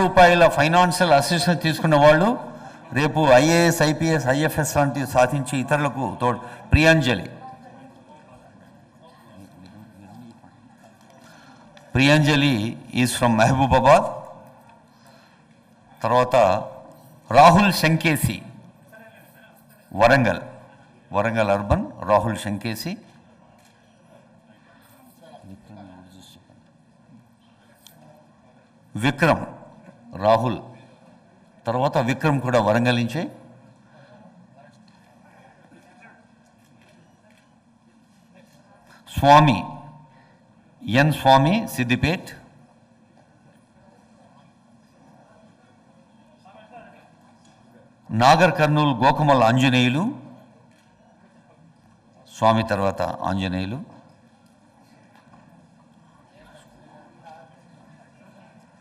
రూపాయల financial assistance తీసుకున్న వాళ్ళు రేపు ఐఏఎస్, ఐపీఎస్, ఐఎఫ్ఎస్ లాంటివి సాధించి ఇతరులకు తోడు. Priyanjali is from Mahabubabad. తర్వాత రాహుల్ శంకేసి, వరంగల్ అర్బన్. రాహుల్ శంకేసి. విక్రమ్, రాహుల్ తర్వాత విక్రమ్ కూడా వరంగల్ నుంచే. స్వామి, స్వామి, సిద్దిపేట్. నాగర్ కర్నూలు గోకమల్ ఆంజనేయులు, స్వామి తర్వాత ఆంజనేయులు.